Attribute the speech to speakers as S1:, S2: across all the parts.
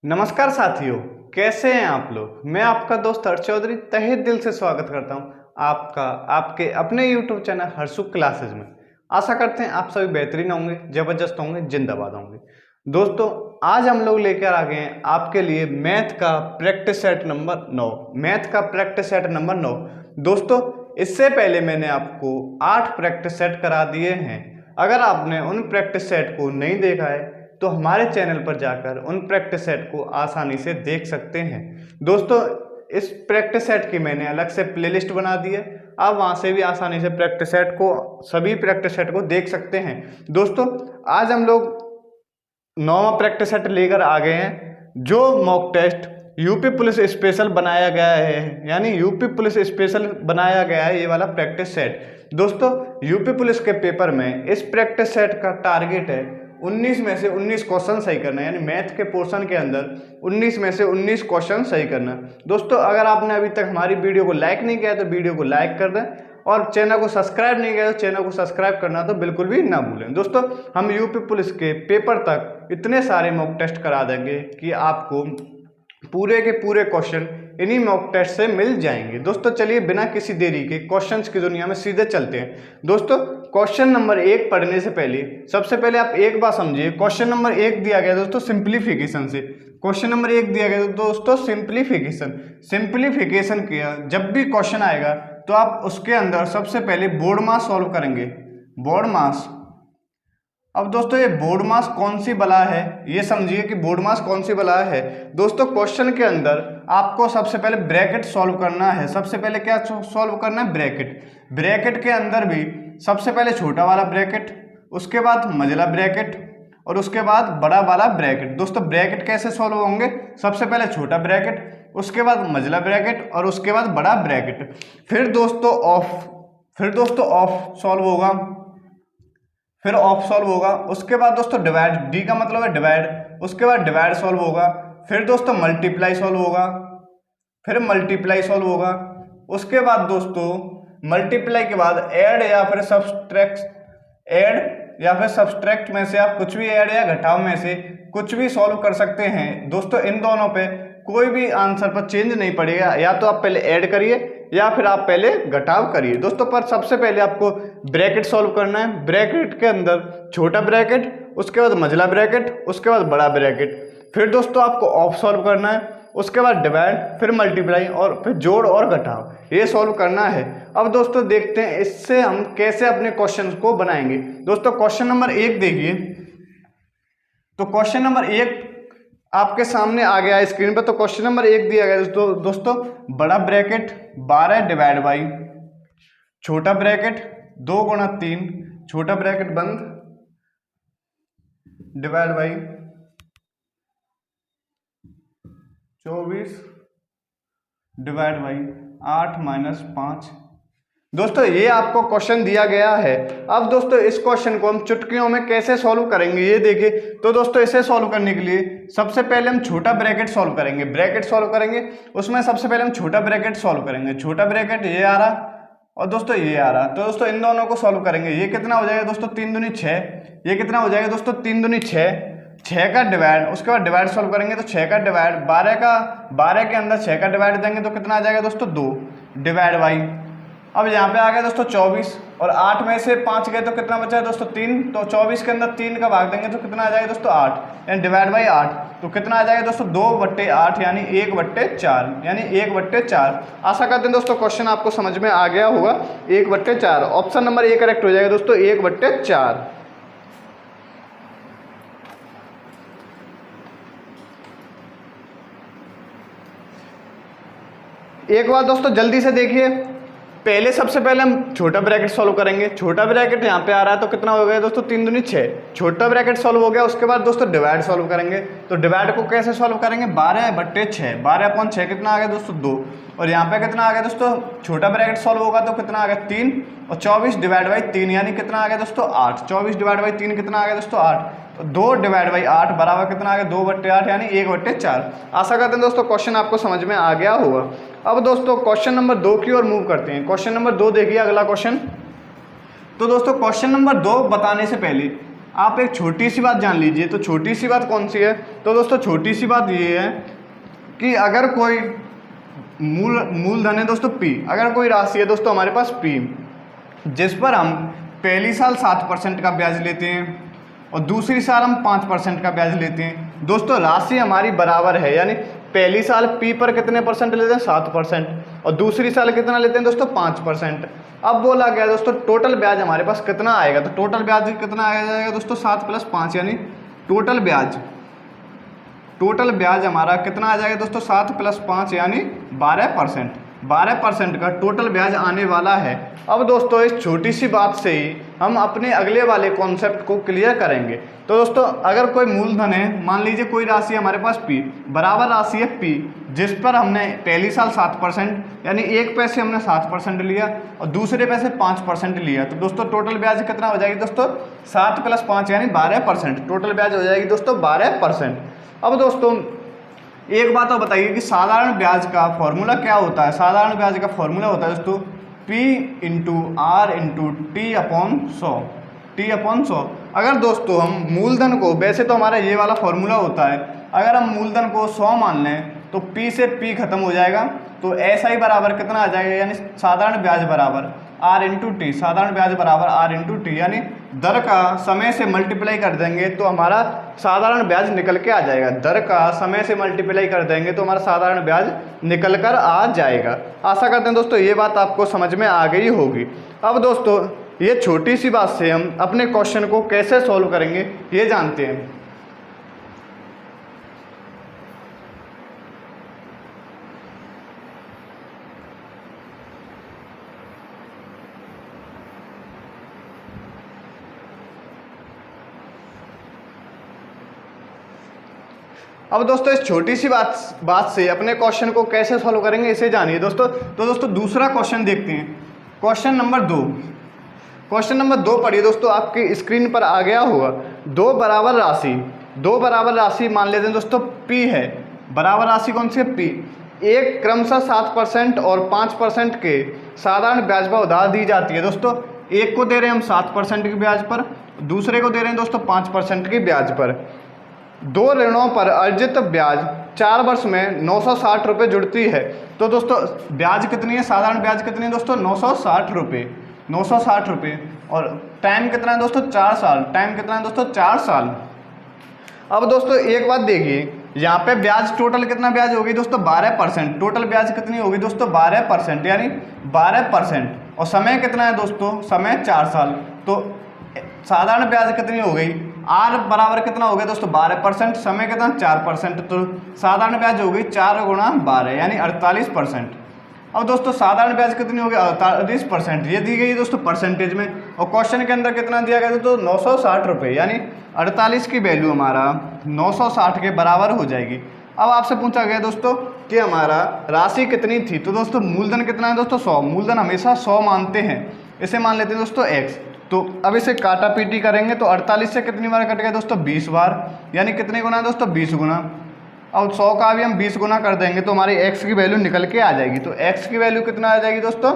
S1: नमस्कार साथियों, कैसे हैं आप लोग। मैं आपका दोस्त हर्ष चौधरी तहे दिल से स्वागत करता हूं आपका आपके अपने YouTube चैनल हर्षुक क्लासेज में। आशा करते हैं आप सभी बेहतरीन होंगे, जबरदस्त होंगे, जिंदाबाद होंगे। दोस्तों, आज हम लोग लेकर आ गए हैं आपके लिए मैथ का प्रैक्टिस सेट नंबर 9। मैथ का प्रैक्टिस सेट नंबर 9। दोस्तों, इससे पहले मैंने आपको 8 प्रैक्टिस सेट करा दिए हैं। अगर आपने उन प्रैक्टिस सेट को नहीं देखा है तो हमारे चैनल पर जाकर उन प्रैक्टिस सेट को आसानी से देख सकते हैं। दोस्तों, इस प्रैक्टिस सेट की मैंने अलग से प्लेलिस्ट बना दी है, आप वहां से भी आसानी से प्रैक्टिस सेट को सभी प्रैक्टिस सेट को देख सकते हैं। दोस्तों, आज हम लोग 9वां प्रैक्टिस सेट लेकर आ गए हैं, जो mock test UP police special बनाया गया है, यानी यूपी पुलिस स्पेशल बनाया गया है ये वाला प्रैक्टिस सेट। दोस्तों, यूपी पुलिस के पेपर में इस प्रैक्टिस सेट का टारगेट है 19 में से 19 क्वेश्चन सही करना, यानी मैथ के पोर्शन के अंदर 19 में से 19 क्वेश्चन सही करना। दोस्तों, अगर आपने अभी तक हमारी वीडियो को लाइक नहीं किया तो वीडियो को लाइक कर दें, और चैनल को सब्सक्राइब नहीं किया तो चैनल को सब्सक्राइब करना तो बिल्कुल भी ना भूलें। दोस्तों, हम यूपी पुलिस के पेपर तक इतने सारे मॉक टेस्ट करा देंगे कि आपको पूरे के पूरे क्वेश्चन इन्हीं मॉक टेस्ट से मिल जाएंगे। दोस्तों, चलिए बिना किसी देरी के क्वेश्चंस की दुनिया में सीधे चलते हैं। दोस्तों, क्वेश्चन नंबर 1 पढ़ने से पहले सबसे पहले आप एक बात समझिए। क्वेश्चन नंबर 1 दिया गया दोस्तों सिंप्लीफिकेशन से। क्वेश्चन नंबर 1 दिया गया दोस्तों सिंप्लीफिकेशन किया। जब भी क्वेश्चन आएगा तो आप उसके अंदर सबसे पहले बोर्ड मास सॉल्व करेंगे। बोर्ड मास। अब दोस्तों, ये बोर्ड मास कौन सी बला है, ये समझिए कि बोर्ड मास कौन सी बला है। दोस्तों, क्वेश्चन के अंदर आपको सबसे पहले ब्रैकेट सॉल्व करना है। सबसे पहले क्या सॉल्व करना है? ब्रैकेट। ब्रैकेट के अंदर भी सबसे पहले छोटा वाला ब्रैकेट, उसके बाद मझला ब्रैकेट और उसके बाद बड़ा वाला ब्रैकेट। दोस्तों, ब्रैकेट कैसे सॉल्व होंगे? सबसे पहले छोटा ब्रैकेट, उसके बाद मझला ब्रैकेट और उसके बाद बड़ा ब्रैकेट। फिर दोस्तों ऑफ सॉल्व होगा। फिर ऑफ सॉल्व होगा। उसके बाद दोस्तों डिवाइड, डी का मतलब है डिवाइड, उसके बाद डिवाइड सॉल्व होगा। फिर दोस्तों मल्टीप्लाई सॉल्व होगा। फिर मल्टीप्लाई सॉल्व होगा। उसके बाद दोस्तों मल्टीप्लाई के बाद ऐड या फिर सब्सट्रैक्ट में से आप कुछ भी ऐड या घटाव में से कुछ भी सॉल्व कर सकते हैं। दोस्तों, इन दोनों पे कोई भी आंसर पर चेंज नहीं पड़ेगा, या तो आप पहले ऐड करिए या फिर आप पहले घटाव करिए। दोस्तों, पर सबसे पहले आपको ब्रैकेट सॉल्व करना है। ब्रैकेट के अंदर छोटा ब्रैकेट, उसके बाद मझला ब्रैकेट, उसके बाद बड़ा ब्रैकेट। फिर दोस्तों आपको ऑफ सॉल्व करना है, उसके बाद डिवाइड, फिर मल्टीप्लाई और फिर जोड़ और घटाव, ये सॉल्व करना है। अब दोस्तों देखते हैं इससे हम कैसे अपने क्वेश्चन को बनाएंगे। दोस्तों, क्वेश्चन नंबर 1 देखिए। तो क्वेश्चन नंबर 1 आपके सामने आ गया स्क्रीन पर। तो क्वेश्चन नंबर 1 दिया गया दोस्तों बड़ा ब्रैकेट 12 डिवाइड बाई छोटा ब्रैकेट 2 गुणा 3 छोटा ब्रैकेट बंद divide by 24 divide by 8 minus 5। दोस्तों, ये आपको क्वेश्चन दिया गया है। अब दोस्तों इस क्वेश्चन को हम चुटकियों में कैसे सॉल्व करेंगे ये देखिए। तो दोस्तों, इसे सॉल्व करने के लिए सबसे पहले हम छोटा ब्रैकेट सॉल्व करेंगे। ब्रैकेट सॉल्व करेंगे, उसमें सबसे पहले हम छोटा ब्रैकेट सॉल्व करेंगे। छोटा ब्रैकेट ये आ रहा और दोस्तों ये आ रहा। तो दोस्तों इन दोनों को सॉल्व करेंगे। ये कितना हो जाएगा दोस्तों? 3 दूनी 6। ये कितना हो जाएगा दोस्तों? 3 दूनी 6। 6 का डिवाइड, उसके बाद डिवाइड सॉल्व करेंगे तो 6 का डिवाइड 12 के अंदर 6 का डिवाइड देंगे तो कितना आ जाएगा दोस्तों? 2 डिवाइड बाई, अब यहाँ पे आ गया दोस्तों 24 और 8 में से 5 गए तो कितना बचा है दोस्तों? 3। तो 24 के अंदर 3 का भाग देंगे तो कितना आ जाएगा दोस्तों? 8, यानी डिवाइड बाई 8। तो कितना आ जाएगा दोस्तों? 2/8 यानी 1/4, यानी 1/4। आशा करते हैं दोस्तों क्वेश्चन आपको समझ में आ गया होगा। 1/4 ऑप्शन नंबर ए करेक्ट हो जाएगा दोस्तों, 1/4। एक बार दोस्तों जल्दी से देखिए, पहले सबसे पहले हम छोटा ब्रैकेट सॉल्व करेंगे। छोटा ब्रैकेट यहाँ पे आ रहा है तो कितना हो गया दोस्तों? 3 दूनी 6। छोटा ब्रैकेट सॉल्व हो गया। उसके बाद दोस्तों डिवाइड सॉल्व करेंगे। तो डिवाइड को कैसे सॉल्व करेंगे? 12/6। 12/6 कितना आ गया दोस्तों? 2। और यहाँ पे कितना आ गया दोस्तों? छोटा ब्रैकेट सॉल्व होगा तो कितना आ गया? 3 और 24 डिवाइड बाई 3 यानी कितना आ गया दोस्तों? 8। 24 डिवाइड बाई 3 कितना आ गया दोस्तों? 8। तो 2 डिवाइड बाई 8 बराबर कितना आ गया? 2/8 यानी 1/4। आशा करते हैं दोस्तों क्वेश्चन आपको समझ में आ गया होगा। अब दोस्तों क्वेश्चन नंबर 2 की ओर मूव करते हैं। क्वेश्चन नंबर 2 देखिए, अगला क्वेश्चन। तो दोस्तों क्वेश्चन नंबर 2 बताने से पहले आप एक छोटी सी बात जान लीजिए। तो छोटी सी बात कौन सी है? तो दोस्तों छोटी सी बात ये है कि अगर कोई मूलधन है दोस्तों P, अगर कोई राशि है दोस्तों हमारे पास P, जिस पर हम पहली साल 7% का ब्याज लेते हैं और दूसरी साल हम 5% का ब्याज लेते हैं। दोस्तों राशि हमारी बराबर है, यानी पहली साल P पर कितने परसेंट लेते हैं? 7%, और दूसरी साल कितना लेते हैं दोस्तों? 5%। अब बोला गया दोस्तों टोटल ब्याज हमारे पास कितना आएगा? तो टोटल ब्याज कितना आ जाएगा दोस्तों? 7 + 5, यानी टोटल ब्याज हमारा कितना आ जाएगा दोस्तों? 7 + 5 यानी 12%। 12% का टोटल ब्याज आने वाला है। अब दोस्तों इस छोटी सी बात से ही हम अपने अगले वाले कॉन्सेप्ट को क्लियर करेंगे। तो दोस्तों अगर कोई मूलधन है, मान लीजिए कोई राशि हमारे पास P, बराबर राशि है P, जिस पर हमने पहली साल 7% यानी एक पैसे हमने 7% लिया और दूसरे पैसे 5% लिया। तो दोस्तों टोटल ब्याज कितना हो जाएगी दोस्तों? 7 + 5 यानी 12%। टोटल ब्याज हो जाएगी दोस्तों 12%। अब दोस्तों एक बात और बताइए कि साधारण ब्याज का फॉर्मूला क्या होता है? साधारण ब्याज का फॉर्मूला होता है दोस्तों P × R × T/100। अगर दोस्तों हम मूलधन को, वैसे तो हमारा ये वाला फॉर्मूला होता है, अगर हम मूलधन को 100 मान लें तो P से P खत्म हो जाएगा, तो ऐसा ही बराबर कितना आ जाएगा? यानी साधारण ब्याज बराबर R × T, साधारण ब्याज बराबर R × T, यानी दर का समय से मल्टीप्लाई कर देंगे तो हमारा साधारण ब्याज निकल के आ जाएगा। दर का समय से मल्टीप्लाई कर देंगे तो हमारा साधारण ब्याज निकल कर आ जाएगा। आशा करते हैं दोस्तों ये बात आपको समझ में आ गई होगी। अब दोस्तों ये छोटी सी बात से हम अपने क्वेश्चन को कैसे सॉल्व करेंगे ये जानते हैं। अब दोस्तों इस छोटी सी बात से अपने क्वेश्चन को कैसे सॉल्व करेंगे इसे जानिए दोस्तों। तो दोस्तों दूसरा क्वेश्चन देखते हैं। क्वेश्चन नंबर 2 पढ़िए दोस्तों, आपकी स्क्रीन पर आ गया होगा। दो बराबर राशि मान लेते हैं दोस्तों P है। बराबर राशि कौन सी है? P। एक क्रमशः 7% और 5% के साधारण ब्याज पर उधार दी जाती है। दोस्तों एक को दे रहे हैं हम 7% के ब्याज पर, दूसरे को दे रहे हैं दोस्तों 5% के ब्याज पर। दो ऋणों पर अर्जित ब्याज 4 वर्ष में 960 रुपये जुड़ती है। तो दोस्तों ब्याज कितनी है? साधारण ब्याज कितनी है दोस्तों? 960 रुपये। और टाइम कितना है दोस्तों? 4 साल। टाइम कितना है दोस्तों? 4 साल। अब दोस्तों एक बात देखिए, यहाँ पे ब्याज टोटल कितना ब्याज होगी दोस्तों? 12%। टोटल ब्याज कितनी होगी दोस्तों? 12%, यानी 12%। और समय कितना है दोस्तों? समय 4 साल। तो साधारण ब्याज कितनी हो गई? R बराबर कितना हो गया दोस्तों? 12%। समय कितना? 4%। तो साधारण ब्याज हो गई 4 × 12 यानी 48%। अब दोस्तों साधारण ब्याज कितनी हो गई? 48%। ये दी गई दोस्तों परसेंटेज में, और क्वेश्चन के अंदर कितना दिया गया दोस्तों? 960 रुपये, यानी 48 की वैल्यू हमारा 960 के बराबर हो जाएगी। अब आपसे पूछा गया दोस्तों कि हमारा राशि कितनी थी। तो दोस्तों मूलधन कितना है दोस्तों? 100। मूलधन हमेशा 100 मानते हैं। इसे मान लेते हैं दोस्तों x। तो अब इसे काटा पीटी करेंगे तो 48 से कितनी बार कट गया दोस्तों? 20 बार, यानी कितने गुना दोस्तों? 20 गुना। अब 100 का भी हम 20 गुना कर देंगे तो हमारी x की वैल्यू निकल के आ जाएगी। तो x की वैल्यू कितना आ जाएगी दोस्तों?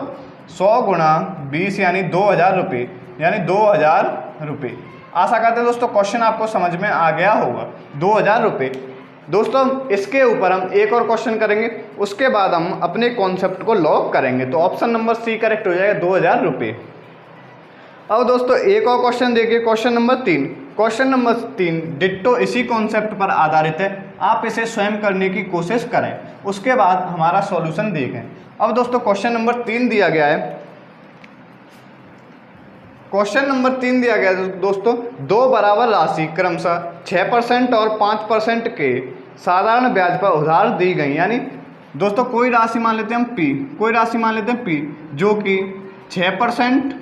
S1: 100 × 20 यानी 2000 रुपये, यानी 2000 रुपये। आशा करते हैं दोस्तों क्वेश्चन आपको समझ में आ गया होगा। 2000 रुपये। दोस्तों इसके ऊपर हम एक और क्वेश्चन करेंगे, उसके बाद हम अपने कॉन्सेप्ट को लॉक करेंगे। तो ऑप्शन नंबर C करेक्ट हो जाएगा, 2000 रुपये। अब दोस्तों एक और क्वेश्चन देखिए, question number 3। Question number 3 ditto इसी कॉन्सेप्ट पर आधारित है। आप इसे स्वयं करने की कोशिश करें, उसके बाद हमारा सॉल्यूशन देखें। अब दोस्तों क्वेश्चन नंबर 3 दिया गया है। क्वेश्चन नंबर 3 दिया गया है दोस्तों, दो बराबर राशि क्रमशः 6% और 5% के साधारण ब्याज पर उधार दी गई। यानी दोस्तों कोई राशि मान लेते हैं हम P, कोई राशि मान लेते हैं P जो कि 6%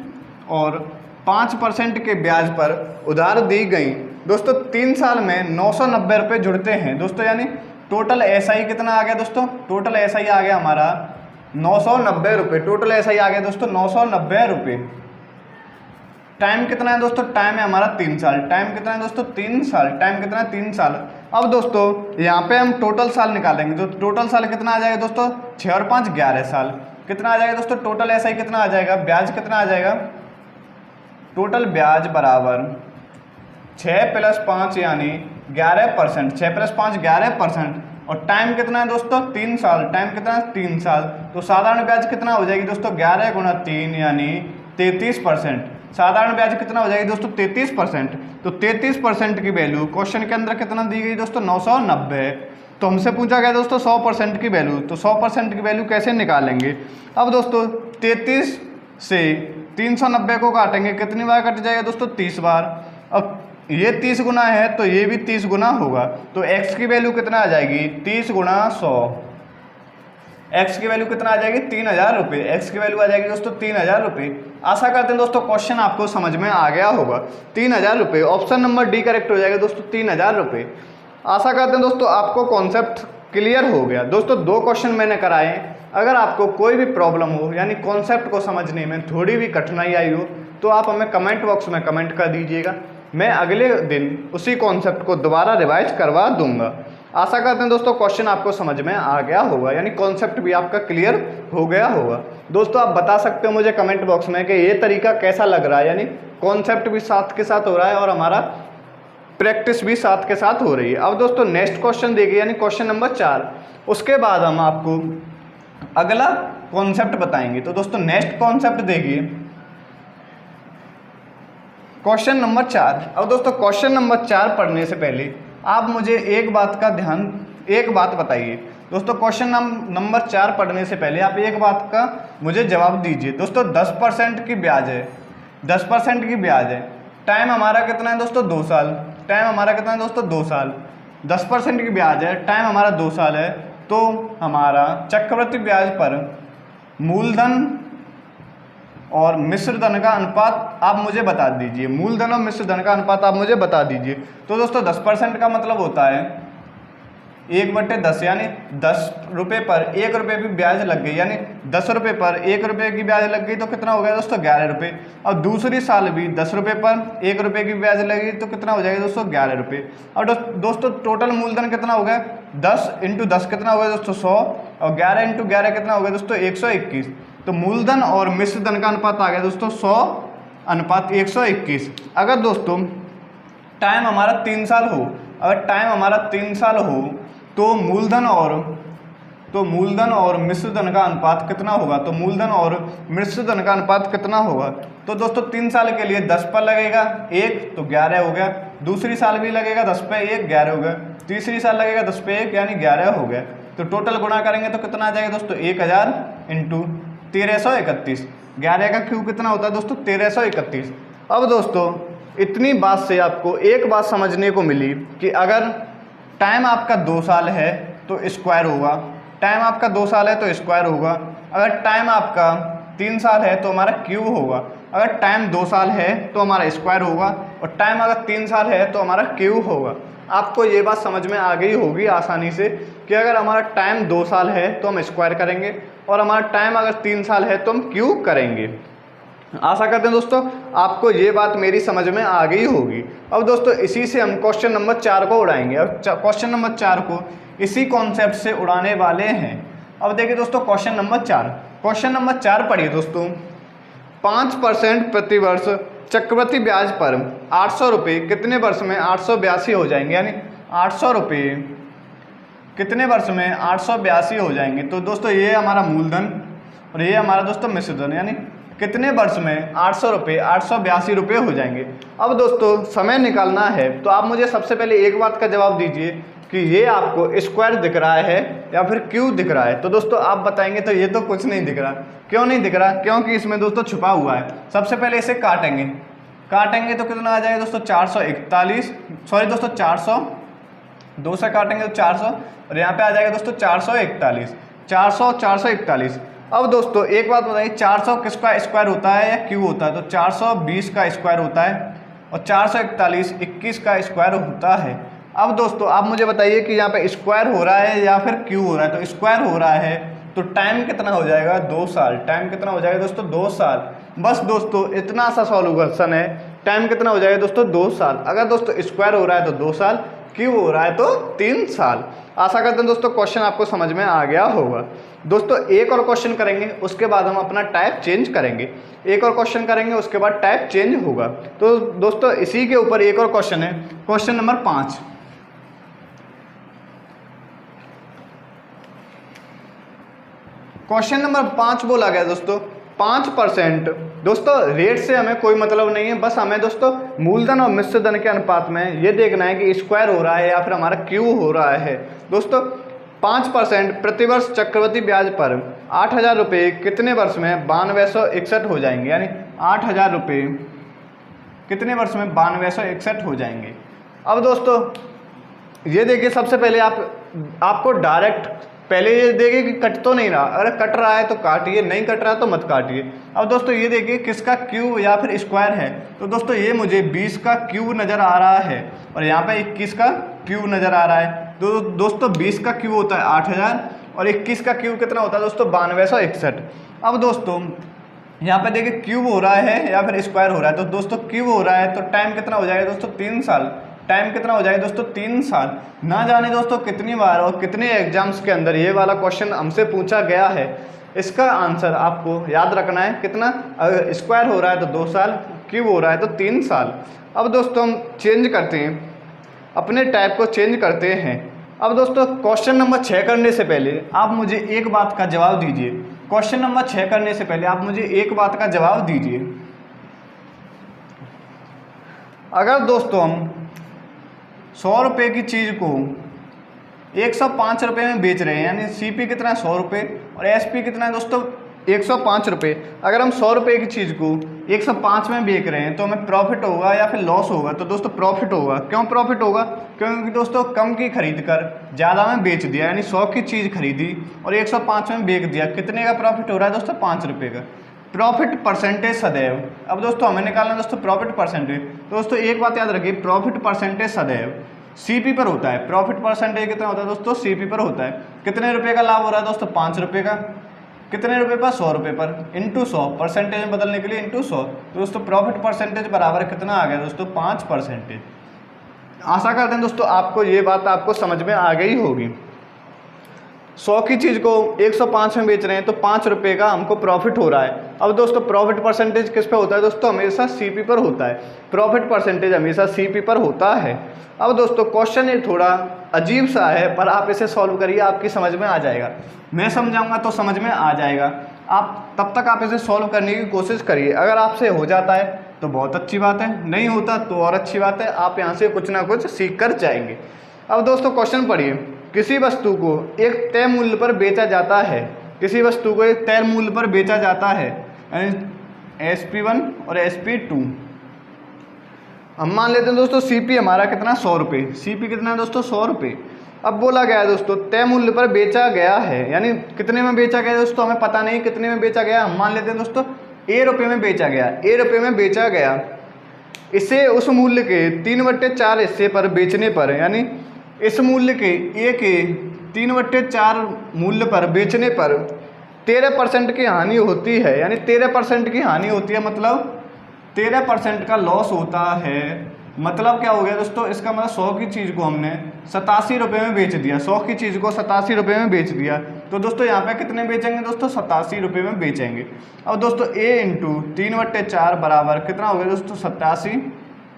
S1: और 5% के ब्याज पर उधार दी गई। दोस्तों 3 साल में 990 रुपये जुड़ते हैं दोस्तों, यानी टोटल SI कितना आ गया दोस्तों? टोटल SI आ गया हमारा 990 रुपये। टोटल SI आ गया दोस्तों 990 रुपये। टाइम कितना है दोस्तों? टाइम है हमारा 3 साल। टाइम कितना है दोस्तों? 3 साल। टाइम कितना है? 3 साल। अब दोस्तों यहाँ पे हम टोटल साल निकालेंगे तो टोटल साल कितना आ जाएगा दोस्तों? 6 और 5 11 साल। कितना आ जाएगा दोस्तों? टोटल SI कितना आ जाएगा? ब्याज कितना आ जाएगा? टोटल ब्याज बराबर 6 + 5 यानी 11%, 6 + 5 11%। और टाइम कितना है दोस्तों 3 साल, टाइम कितना है 3 साल। तो साधारण ब्याज कितना हो जाएगी दोस्तों 11 × 3 यानी 33%। साधारण ब्याज कितना हो जाएगी दोस्तों 33%। तो 33% की वैल्यू क्वेश्चन के अंदर कितना दी गई दोस्तों 990। तो हमसे पूछा गया दोस्तों 100% की वैल्यू, तो 100% की वैल्यू कैसे निकालेंगे। अब दोस्तों 33 से 390 को काटेंगे, कितनी बार कट जाएगा दोस्तों 30 बार। अब ये 30 गुना है तो ये भी 30 गुना होगा। तो x की वैल्यू कितना आ जाएगी 30 × 100। x की वैल्यू कितना आ जाएगी 3000 रुपये। x की वैल्यू आ जाएगी दोस्तों 3000 रुपये। आशा करते हैं दोस्तों क्वेश्चन आपको समझ में आ गया होगा। 3000 रुपये, ऑप्शन नंबर डी करेक्ट हो जाएगा दोस्तों 3000 रुपये। आशा करते हैं दोस्तों आपको कॉन्सेप्ट क्लियर हो गया। दोस्तों 2 क्वेश्चन मैंने कराए। अगर आपको कोई भी प्रॉब्लम हो यानी कॉन्सेप्ट को समझने में थोड़ी भी कठिनाई आई हो तो आप हमें कमेंट बॉक्स में कमेंट कर दीजिएगा। मैं अगले दिन उसी कॉन्सेप्ट को दोबारा रिवाइज करवा दूंगा। आशा करते हैं दोस्तों क्वेश्चन आपको समझ में आ गया होगा यानी कॉन्सेप्ट भी आपका क्लियर हो गया होगा। दोस्तों आप बता सकते हो मुझे कमेंट बॉक्स में कि ये तरीका कैसा लग रहा है, यानी कॉन्सेप्ट भी साथ के साथ हो रहा है और हमारा प्रैक्टिस भी साथ के साथ हो रही है। अब दोस्तों नेक्स्ट क्वेश्चन देखिए यानी क्वेश्चन नंबर 4। उसके बाद हम आपको अगला कॉन्सेप्ट बताएंगे। तो दोस्तों नेक्स्ट कॉन्सेप्ट देखिए क्वेश्चन नंबर 4। अब दोस्तों क्वेश्चन नंबर 4 पढ़ने से पहले आप मुझे एक बात बताइए। दोस्तों क्वेश्चन नंबर 4 पढ़ने से पहले आप एक बात का मुझे जवाब दीजिए। दोस्तों 10% की ब्याज है, 10% की ब्याज है। टाइम हमारा कितना है दोस्तों 2 साल। टाइम हमारा कितना है दोस्तों 2 साल। 10% की ब्याज है, टाइम हमारा 2 साल है। तो हमारा चक्रवृद्धि ब्याज पर मूलधन और मिश्र धन का अनुपात आप मुझे बता दीजिए। मूलधन और मिश्र धन का अनुपात आप मुझे बता दीजिए। तो दोस्तों 10% का मतलब होता है 1/10 यानी 10 रुपये पर 1 रुपये की ब्याज लग गई, यानी 10 रुपये पर 1 रुपये की ब्याज लग गई तो कितना हो गया दोस्तों 11 रुपये। अब दूसरी साल भी 10 रुपये पर 1 रुपये की ब्याज लगी तो कितना हो जाएगा दोस्तों 11 रुपये। अब दोस्तों टोटल मूलधन कितना हो गया 10 × 10 कितना हो गया दोस्तों 100 और 11 × 11 कितना हो गया दोस्तों 121। तो मूलधन और मिश्र धन का अनुपात आ गया दोस्तों 100:121। अगर दोस्तों टाइम हमारा 3 साल हो, अगर टाइम हमारा 3 साल हो तो मूलधन और मिश्र धन का अनुपात कितना होगा। तो मूलधन और मिश्र धन का अनुपात कितना होगा। तो दोस्तों 3 साल के लिए 10 पर लगेगा 1 तो 11 हो गया। दूसरी साल भी लगेगा 10 पे 1 11 हो गया। तीसरी साल लगेगा 10 पे 1 यानी 11 हो गया। तो टोटल गुणा करेंगे तो कितना आ जाएगा दोस्तों 1000 × 1331। 11 का क्यूब कितना होता है दोस्तों 1331। अब दोस्तों इतनी बात से आपको एक बात समझने को मिली कि अगर टाइम आपका 2 साल है तो स्क्वायर होगा। टाइम आपका 2 साल है तो स्क्वायर होगा। अगर टाइम आपका 3 साल है तो हमारा क्यूब होगा। अगर टाइम 2 साल है तो हमारा स्क्वायर होगा और टाइम अगर 3 साल है तो हमारा क्यूब होगा। आपको ये बात समझ में आ गई होगी आसानी से कि अगर हमारा टाइम 2 साल है तो हम स्क्वायर करेंगे और हमारा टाइम अगर 3 साल है तो हम क्यूब करेंगे। आशा करते हैं दोस्तों आपको ये बात मेरी समझ में आ गई होगी। अब दोस्तों इसी से हम क्वेश्चन नंबर 4 को उड़ाएंगे। अब क्वेश्चन नंबर 4 को इसी कॉन्सेप्ट से उड़ाने वाले हैं। अब देखिए दोस्तों क्वेश्चन नंबर 4। क्वेश्चन नंबर 4 पढ़िए दोस्तों। 5% प्रति वर्ष चक्रवृद्धि ब्याज पर 800 रुपये कितने वर्ष में 882 हो जाएंगे, यानी 800 रुपये कितने वर्ष में 882 हो जाएंगे। तो दोस्तों ये हमारा मूलधन और ये हमारा दोस्तों मिश्र धन, यानी कितने वर्ष में 800 रुपये 882 रुपये हो जाएंगे। अब दोस्तों समय निकालना है तो आप मुझे सबसे पहले एक बात का जवाब दीजिए कि ये आपको स्क्वायर दिख रहा है या फिर क्यूब दिख रहा है। तो दोस्तों आप बताएंगे तो ये तो कुछ नहीं दिख रहा। क्यों नहीं दिख रहा? क्योंकि इसमें दोस्तों छुपा हुआ है। सबसे पहले इसे काटेंगे तो कितना आ जाएगा दोस्तों 441, सॉरी दोस्तों 400, 2 से काटेंगे तो 400 और यहाँ पे आ जाएगा दोस्तों 441, 441। अब दोस्तों एक बात बताइए 400 किसका स्क्वायर होता है या क्यूब होता है? तो 420 का स्क्वायर होता है और 441 21 का स्क्वायर होता है। अब दोस्तों आप मुझे बताइए कि यहाँ पे स्क्वायर हो रहा है या फिर क्यूब हो रहा है। तो स्क्वायर हो रहा है तो टाइम कितना हो जाएगा 2 साल। टाइम कितना हो जाएगा दोस्तों 2 साल। बस दोस्तों इतना सा सॉल्यूशन है। टाइम कितना हो जाएगा दोस्तों 2 साल। अगर दोस्तों स्क्वायर हो रहा है तो 2 साल, क्यों हो रहा है तो 3 साल। आशा करते हैं दोस्तों क्वेश्चन आपको समझ में आ गया होगा। दोस्तों एक और क्वेश्चन करेंगे, उसके बाद हम अपना टाइप चेंज करेंगे। एक और क्वेश्चन करेंगे, उसके बाद टाइप चेंज होगा। तो दोस्तों इसी के ऊपर एक और क्वेश्चन है, क्वेश्चन नंबर 5। क्वेश्चन नंबर 5 बोला गया दोस्तों 5%। दोस्तों रेट से हमें कोई मतलब नहीं है, बस हमें दोस्तों मूलधन और मिश्र धन के अनुपात में ये देखना है कि स्क्वायर हो रहा है या फिर हमारा क्यू हो रहा है। दोस्तों 5% प्रतिवर्ष चक्रवृद्धि ब्याज पर 8,000 रुपये कितने वर्ष में 9261 हो जाएंगे, यानी 8,000 रुपये कितने वर्ष में 9261 हो जाएंगे। अब दोस्तों ये देखिए, सबसे पहले आपको डायरेक्ट पहले ये देखिए कि कट तो नहीं रहा, अगर कट रहा है तो काटिए, नहीं कट रहा है तो मत काटिए। अब दोस्तों ये देखिए किसका क्यूब या फिर स्क्वायर है, तो दोस्तों ये मुझे 20 का क्यूब नज़र आ रहा है और यहाँ पे 21 का क्यूब नज़र आ रहा है। तो दोस्तों 20 का क्यूब होता है 8,000 और 21 का क्यूब कितना होता है दोस्तों 9261। अब दोस्तों यहाँ पे देखिए क्यूब हो रहा है या फिर स्क्वायर हो रहा है, तो दोस्तों क्यूब हो रहा है तो टाइम कितना हो जाएगा दोस्तों 3 साल। टाइम कितना हो जाएगा दोस्तों 3 साल। ना जाने दोस्तों कितनी बार और कितने एग्जाम्स के अंदर ये वाला क्वेश्चन हमसे पूछा गया है। इसका आंसर आपको याद रखना है, कितना अगर स्क्वायर हो रहा है तो 2 साल, क्यूब हो रहा है तो 3 साल। अब दोस्तों हम चेंज करते हैं, अपने टाइप को चेंज करते हैं। अब दोस्तों क्वेश्चन नंबर 6 करने से पहले आप मुझे एक बात का जवाब दीजिए। क्वेश्चन नंबर 6 करने से पहले आप मुझे एक बात का जवाब दीजिए। अगर दोस्तों हम 100 रुपये की चीज़ को 105 रुपये में बेच रहे हैं, यानी सीपी कितना है 100 रुपये और एसपी कितना है दोस्तों 105 रुपये। अगर हम 100 रुपये की चीज़ को 105 में बेच रहे हैं तो हमें प्रॉफिट होगा या फिर लॉस होगा, तो दोस्तों प्रॉफिट होगा। क्यों प्रॉफिट होगा? क्योंकि दोस्तों कम की खरीद कर ज़्यादा में बेच दिया, यानी 100 की चीज़ खरीदी और 105 में बेच दिया। कितने का प्रॉफिट हो रहा है दोस्तों 5 रुपये का। प्रॉफिट परसेंटेज सदैव, अब दोस्तों हमें निकालना है दोस्तों प्रॉफिट परसेंटेज। दोस्तों एक बात याद रखिए, प्रॉफिट परसेंटेज सदैव सीपी पर होता है। प्रॉफिट परसेंटेज कितना होता है दोस्तों सीपी पर होता है। कितने रुपए का लाभ हो रहा है दोस्तों 5 रुपये का। कितने रुपए पर 100 रुपये पर, इंटू 100, परसेंटेज में बदलने के लिए इंटू 100। तो दोस्तों प्रॉफिट परसेंटेज बराबर कितना आ गया दोस्तों 5%। आशा करते हैं दोस्तों आपको ये बात आपको समझ में आ गई होगी। 100 की चीज़ को 105 में बेच रहे हैं तो 5 रुपये का हमको प्रॉफिट हो रहा है। अब दोस्तों प्रॉफिट परसेंटेज किस पे होता है दोस्तों? हमेशा सीपी पर होता है। प्रॉफिट परसेंटेज हमेशा सीपी पर होता है। अब दोस्तों क्वेश्चन ये थोड़ा अजीब सा है, पर आप इसे सॉल्व करिए, आपकी समझ में आ जाएगा। मैं समझाऊंगा तो समझ में आ जाएगा। आप तब तक आप इसे सॉल्व करने की कोशिश करिए। अगर आपसे हो जाता है तो बहुत अच्छी बात है, नहीं होता तो और अच्छी बात है, आप यहाँ से कुछ ना कुछ सीख कर जाएंगे। अब दोस्तों क्वेश्चन पढ़िए। किसी वस्तु को एक तय मूल्य पर बेचा जाता है, किसी वस्तु को एक तय मूल्य पर बेचा जाता है, यानी SP1 और SP2। हम मान लेते हैं दोस्तों सीपी हमारा कितना 100 रुपये। सीपी कितना है दोस्तों 100 रुपये। अब बोला गया है दोस्तों तय मूल्य पर बेचा गया है, यानी कितने में बेचा गया दोस्तों हमें पता नहीं कितने में बेचा गया। हम मान लेते हैं दोस्तों A रुपये में बेचा गया, A रुपये में बेचा गया। इसे उस मूल्य के 3/4 हिस्से पर बेचने पर, यानी इस मूल्य के A के 3/4 मूल्य पर बेचने पर 13% की हानि होती है, यानी 13% की हानि होती है, मतलब 13% का लॉस होता है। मतलब क्या हो गया दोस्तों? इसका मतलब 100 की चीज़ को हमने 87 रुपये में बेच दिया। 100 की चीज़ को 87 रुपये में बेच दिया, तो दोस्तों यहाँ पे कितने बेचेंगे दोस्तों 87 रुपये में बेचेंगे। अब दोस्तों A इंटू 3/4 बराबर कितना हो गया दोस्तों 87।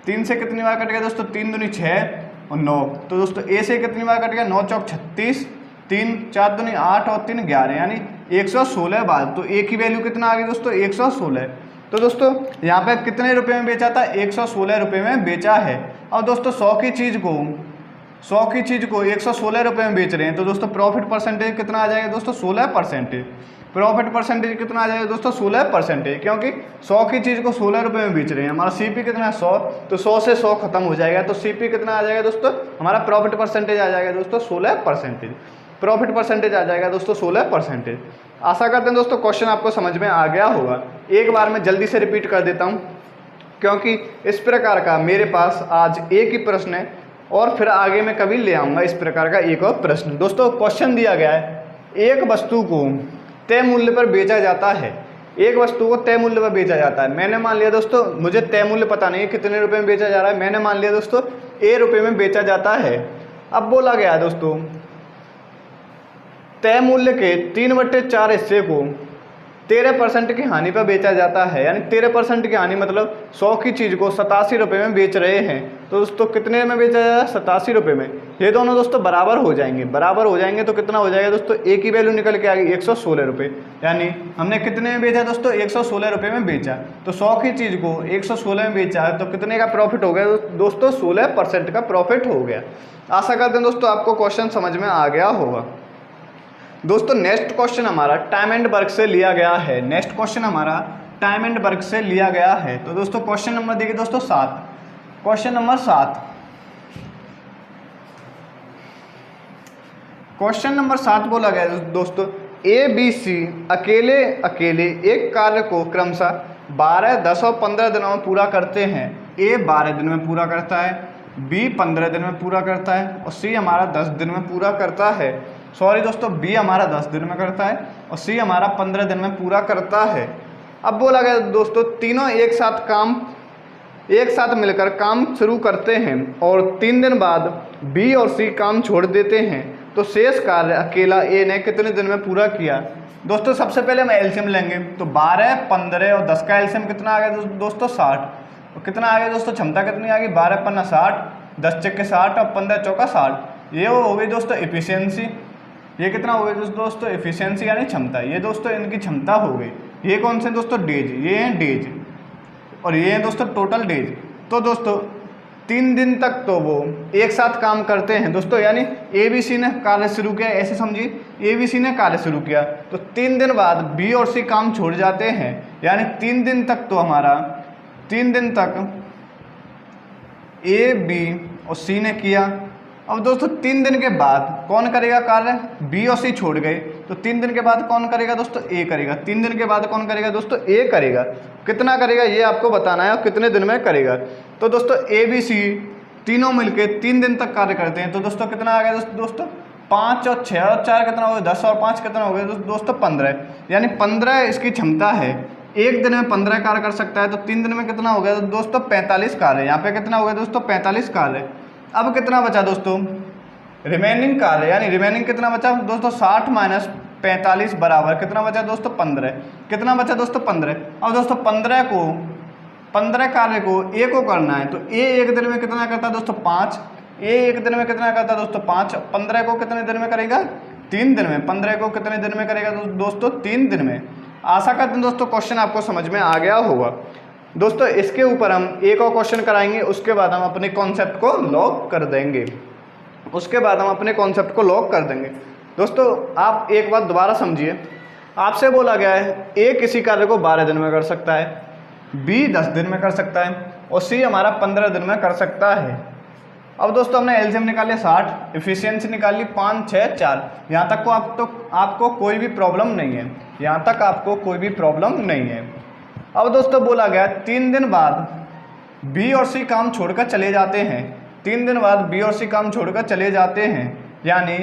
S1: 3 से कितनी बार कट गया दोस्तों 3 दूनी 6 और 9। तो दोस्तों A से कितनी बार कट गया 9 चौक 36, 3 4 दूनी 8 और 3 11, यानी 116 बार। तो A की वैल्यू कितना आ गई दोस्तों 116। तो दोस्तों यहाँ पे कितने रुपए में बेचा था 116 रुपये में बेचा है। और दोस्तों 100 की चीज़ को 116 रुपये में बेच रहे हैं, तो दोस्तों प्रॉफिट परसेंटेज कितना आ जाएगा दोस्तों 16%। प्रॉफिट परसेंटेज कितना आ जाएगा दोस्तों 16%, क्योंकि 100 की चीज़ को 16 रुपये में बेच रहे हैं। हमारा सीपी कितना है 100, तो 100 से 100 खत्म हो जाएगा, तो सीपी कितना आ जाएगा दोस्तों हमारा प्रॉफिट परसेंटेज आ जाएगा दोस्तों 16%। प्रॉफिट परसेंटेज आ जाएगा दोस्तों 16%। आशा करते हैं दोस्तों क्वेश्चन आपको समझ में आ गया होगा। एक बार मैं जल्दी से रिपीट कर देता हूं, क्योंकि इस प्रकार का मेरे पास आज एक ही प्रश्न है और फिर आगे मैं कभी ले आऊँगा इस प्रकार का एक और प्रश्न। दोस्तों क्वेश्चन दिया गया है, एक वस्तु को तय मूल्य पर बेचा जाता है। एक वस्तु को तय मूल्य पर बेचा जाता है। मैंने मान लिया दोस्तों, मुझे तय मूल्य पता नहीं है कितने रुपए में बेचा जा रहा है। मैंने मान लिया दोस्तों ए रुपये में बेचा जाता है। अब बोला गया दोस्तों तय मूल्य के 3/4 हिस्से को 13% की हानि पर बेचा जाता है, यानी 13% की हानि मतलब 100 की चीज़ को 87 रुपये में बेच रहे हैं। तो दोस्तों कितने में बेचा जाएगा? 87 रुपये में। ये दोनों दोस्तों बराबर हो जाएंगे, बराबर हो जाएंगे तो कितना हो जाएगा दोस्तों? ए की वैल्यू निकल के आ गई 116 रुपये, यानी हमने कितने में बेचा दोस्तों? 116 रुपये में बेचा। तो 100 की चीज़ को 116 में बेचा है तो कितने का प्रॉफिट हो गया दोस्तों? 16% का प्रॉफिट हो गया। आशा करते हैं दोस्तों आपको क्वेश्चन समझ में आ गया होगा। दोस्तों नेक्स्ट क्वेश्चन हमारा टाइम एंड वर्क से लिया गया है। नेक्स्ट क्वेश्चन हमारा टाइम एंड वर्क से लिया गया है। तो दोस्तों क्वेश्चन नंबर देखिए दोस्तों 7। क्वेश्चन नंबर 7, क्वेश्चन नंबर 7 बोला गया दोस्तों ए बी सी अकेले अकेले एक कार्य को क्रमशः 12, 10 और 15 दिनों में पूरा करते हैं। ए 12 दिन में पूरा करता है, बी 15 दिन में पूरा करता है और सी हमारा 10 दिन में पूरा करता है। सॉरी दोस्तों, बी हमारा 10 दिन में करता है और सी हमारा 15 दिन में पूरा करता है। अब बोला गया दोस्तों तीनों एक साथ मिलकर काम शुरू करते हैं और 3 दिन बाद बी और सी काम छोड़ देते हैं, तो शेष कार्य अकेला ए ने कितने दिन में पूरा किया? दोस्तों सबसे पहले हम एलसीएम लेंगे, तो 12, 15 और 10 का एलसीएम कितना आ गया दोस्तों? 60। तो कितना आ गया दोस्तों? क्षमता कितनी आ गई? 12 पन्ना 60, 10 चक्के 60 और 15 चौका 60। ये हो गई दोस्तों एफिशिएंसी। ये कितना हो गया दोस्तों? एफिशिएंसी यानी क्षमता। ये दोस्तों इनकी क्षमता हो गई। ये कौन से दोस्तों? डेज। ये हैं डेज और ये हैं दोस्तों टोटल डेज। तो दोस्तों 3 दिन तक तो वो एक साथ काम करते हैं दोस्तों, यानी ए बी सी ने कार्य शुरू किया, ऐसे समझिए ए बी सी ने कार्य शुरू किया तो 3 दिन बाद बी और सी काम छोड़ जाते हैं, यानी 3 दिन तक तो हमारा 3 दिन तक ए बी और सी ने किया। अब दोस्तों 3 दिन के बाद कौन करेगा कार्य? बी और सी छोड़ गए, तो 3 दिन के बाद कौन करेगा दोस्तों? ए करेगा। 3 दिन के बाद कौन करेगा दोस्तों? ए करेगा। कितना करेगा ये आपको बताना है और कितने दिन में करेगा। तो दोस्तों ए बी सी तीनों मिलके 3 दिन तक कार्य करते हैं। तो दोस्तों कितना आ गया दोस्तों? 5 और 6 और 4 कितना हो गया? 10 और 5 कितना हो गया दोस्तों? 15, यानी 15 इसकी क्षमता है। एक दिन में 15 कार्य कर सकता है, तो 3 दिन में कितना हो गया दोस्तों? 45 कार्य। यहाँ पे कितना हो गया दोस्तों? 45 कार्य। अब कितना बचा दोस्तों? रिमेनिंग कार्य, यानी रिमेनिंग कितना बचा दोस्तों? 60 माइनस 45 बराबर कितना बचा दोस्तों? 15। कितना बचा दोस्तों? 15। अब दोस्तों 15 कार्य को ए को करना है, तो ए एक दिन में कितना करता है दोस्तों? 5। ए एक दिन में कितना करता है दोस्तों? 5। 15 को कितने दिन में करेगा? 3 दिन में। 15 को कितने दिन में करेगा दोस्तों? 3 दिन में। आशा करते हैं दोस्तों क्वेश्चन आपको समझ में आ गया होगा। दोस्तों इसके ऊपर हम एक और क्वेश्चन कराएंगे, उसके बाद हम अपने कॉन्सेप्ट को लॉक कर देंगे। दोस्तों आप एक बात दोबारा समझिए, आपसे बोला गया है ए किसी कार्य को 12 दिन में कर सकता है, बी 10 दिन में कर सकता है और सी हमारा 15 दिन में कर सकता है। अब दोस्तों हमने एलसीएम निकाली 60, एफिशिएंसी निकाली 5, 6, 4। यहाँ तक को आपको कोई भी प्रॉब्लम नहीं है, यहाँ तक आपको कोई भी प्रॉब्लम नहीं है। अब दोस्तों बोला गया 3 दिन बाद बी और सी काम छोड़कर चले जाते हैं। 3 दिन बाद बी और सी काम छोड़कर चले जाते हैं, यानी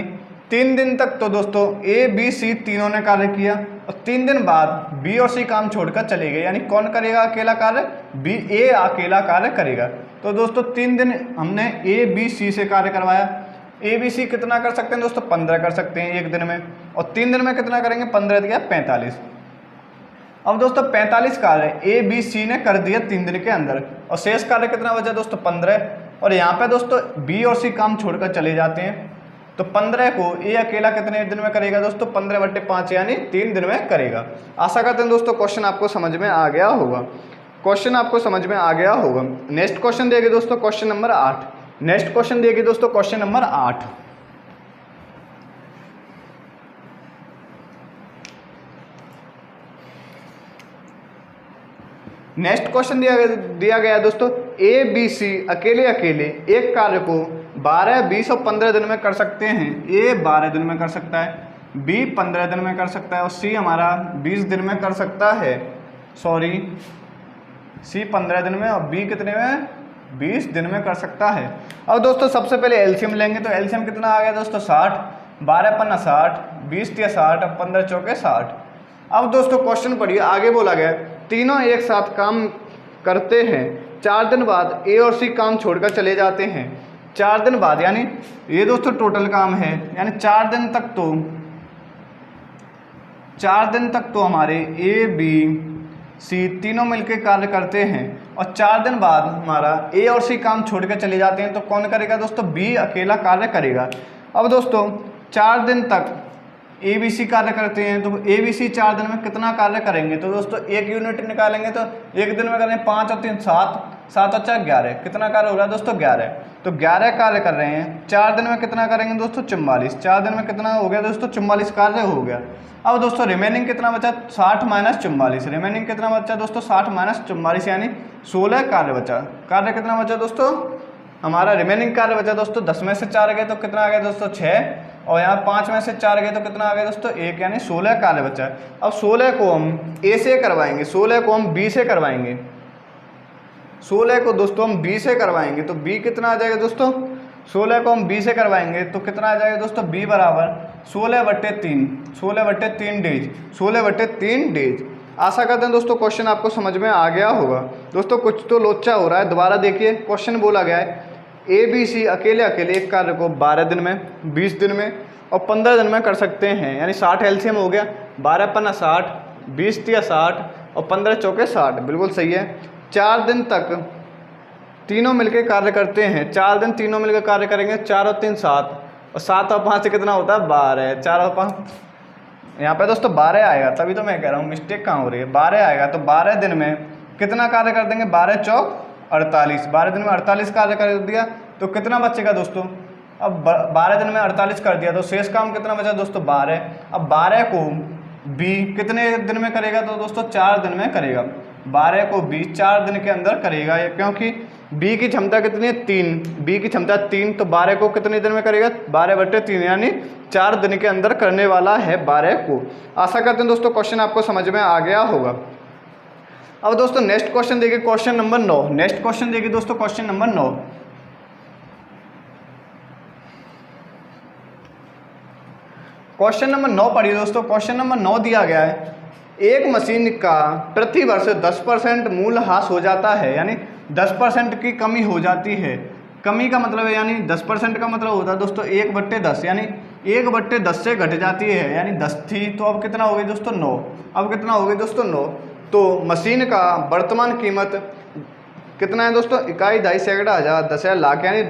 S1: 3 दिन तक तो दोस्तों ए बी सी तीनों ने कार्य किया और 3 दिन बाद बी और सी काम छोड़कर चले गए, यानी कौन करेगा अकेला कार्य? बी ए अकेला कार्य करेगा। तो दोस्तों 3 दिन हमने ए बी सी से कार्य करवाया। ए बी सी कितना कर सकते हैं दोस्तों? 15 कर सकते हैं एक दिन में, और 3 दिन में कितना करेंगे? 15 दिया 45। अब दोस्तों 45 कार्य ए बी सी ने कर दिया 3 दिन के अंदर, और शेष कार्य कितना बचा दोस्तों? 15। और यहाँ पे दोस्तों बी और सी काम छोड़कर चले जाते हैं, तो 15 को ए अकेला कितने दिन में करेगा दोस्तों? 15/5 यानी 3 दिन में करेगा। आशा करते हैं दोस्तों क्वेश्चन आपको समझ में आ गया होगा। नेक्स्ट क्वेश्चन देखिए दोस्तों क्वेश्चन नंबर 8। नेक्स्ट क्वेश्चन देखिए दोस्तों क्वेश्चन नंबर 8। नेक्स्ट क्वेश्चन दिया गया दोस्तों ए बी सी अकेले अकेले एक कार्य को 12, 20 और 15 दिन में कर सकते हैं। ए 12 दिन में कर सकता है, बी 15 दिन में कर सकता है और सी हमारा 20 दिन में कर सकता है। सी 15 दिन में और बी कितने में? 20 दिन में कर सकता है। अब दोस्तों सबसे पहले एलसीएम लेंगे, तो एलसीएम कितना आ गया दोस्तों? 60। 12 पन्ना 60, 20 तिया 60 और 15 चौके 60। अब दोस्तों क्वेश्चन पढ़िए, आगे बोला गया तीनों एक साथ काम करते हैं, 4 दिन बाद ए और सी काम छोड़कर चले जाते हैं, 4 दिन बाद, यानी ये दोस्तों टोटल काम है, यानी 4 दिन तक तो हमारे ए बी सी तीनों मिलकर कार्य करते हैं, और 4 दिन बाद हमारा ए और सी काम छोड़ के चले जाते हैं, तो कौन करेगा दोस्तों? बी अकेला कार्य करेगा। अब दोस्तों 4 दिन तक ए बी सी कार्य करते हैं, तो ए बी सी 4 दिन में कितना कार्य करेंगे? तो दोस्तों 1 यूनिट निकालेंगे, तो 1 दिन में करेंगे 5 और 3 7, 7 और 4 11, कितना कार्य हो रहा है दोस्तों? 11। तो 11 कार्य कर रहे हैं, 4 दिन में कितना करेंगे दोस्तों? 44। 4 दिन में कितना हो गया दोस्तों? 44 कार्य हो गया। अब दोस्तों रिमेनिंग कितना बचा? 60 माइनस 44। रिमेनिंग कितना बचा दोस्तों? 60 माइनस 44, यानी 16 कार्य बचा। कार्य कितना बचा दोस्तों? हमारा रिमेनिंग कार्य बचा दोस्तों 10 में से 4 गए तो कितना आ गया दोस्तों? 6, और यहाँ 5 में से 4 गए तो कितना आ गया दोस्तों? 1, यानी 16 कार्य बचा। अब 16 को हम ए से करवाएंगे, 16 को हम बी से करवाएंगे, 16 को दोस्तों हम बी से करवाएंगे, तो बी कितना आ जाएगा दोस्तों? 16 को हम बी से करवाएंगे तो कितना आ जाएगा दोस्तों? बी बराबर 16/3, 16/3 डेज, 16/3 डेज। आशा करते हैं दोस्तों क्वेश्चन आपको समझ में आ गया होगा। दोस्तों कुछ तो लोचा हो रहा है, दोबारा देखिए। क्वेश्चन बोला गया है ए बी सी अकेले एक कार्य को 12 दिन में, 20 दिन में और 15 दिन में कर सकते हैं, यानी 60 एलसीएम हो गया। 12 पन्ना 60, 20 तिया 60 और 15 चौके 60, बिल्कुल सही है। 4 दिन तक तीनों मिलकर कार्य करते हैं, 4 दिन तीनों मिलकर कार्य करेंगे। 4 और 3 7, और 7 और 5 से कितना होता है? 12। 4 और 5 यहाँ पे दोस्तों 12 आएगा, तभी तो मैं कह रहा हूँ मिस्टेक कहाँ हो रही है। 12 आएगा, तो 12 दिन में कितना कार्य कर देंगे? 12 चौक 48, 12 दिन में 48 कार्य कर दिया, तो कितना बचेगा दोस्तों? अब 12 दिन में 48 कर दिया, तो शेष काम कितना बचा दोस्तों? 12। अब 12 को बी कितने दिन में करेगा? तो दोस्तों 4 दिन में करेगा। 12 को बी 4 दिन के अंदर करेगा, क्योंकि बी की क्षमता कितनी है? 3, बी की क्षमता 3, तो 12 को कितने दिन में करेगा? 12/3, यानी 4 दिन के अंदर करने वाला है 12 को। आशा करते हैं दोस्तों क्वेश्चन आपको समझ में आ गया होगा। अब दोस्तों नेक्स्ट क्वेश्चन देखिए, क्वेश्चन नंबर 9। नेक्स्ट क्वेश्चन देखिए दोस्तों, क्वेश्चन नंबर 9। क्वेश्चन नंबर 9 पढ़िए दोस्तों। क्वेश्चन नंबर 9 दिया गया है, एक मशीन का प्रति वर्ष 10% मूल्य ह्रास हो जाता है, यानी 10% की कमी हो जाती है। कमी का मतलब है, यानी 10% का मतलब होता है दोस्तों 1/10, यानी 1/10 से घट जाती है, यानी 10 थी तो अब कितना हो गई दोस्तों? 9। अब कितना हो गई दोस्तों? 9। तो मशीन का वर्तमान कीमत कितना है दोस्तों? इकाई, दहाई, सैकड़ा, हज़ार, 10,000, लाख, यानी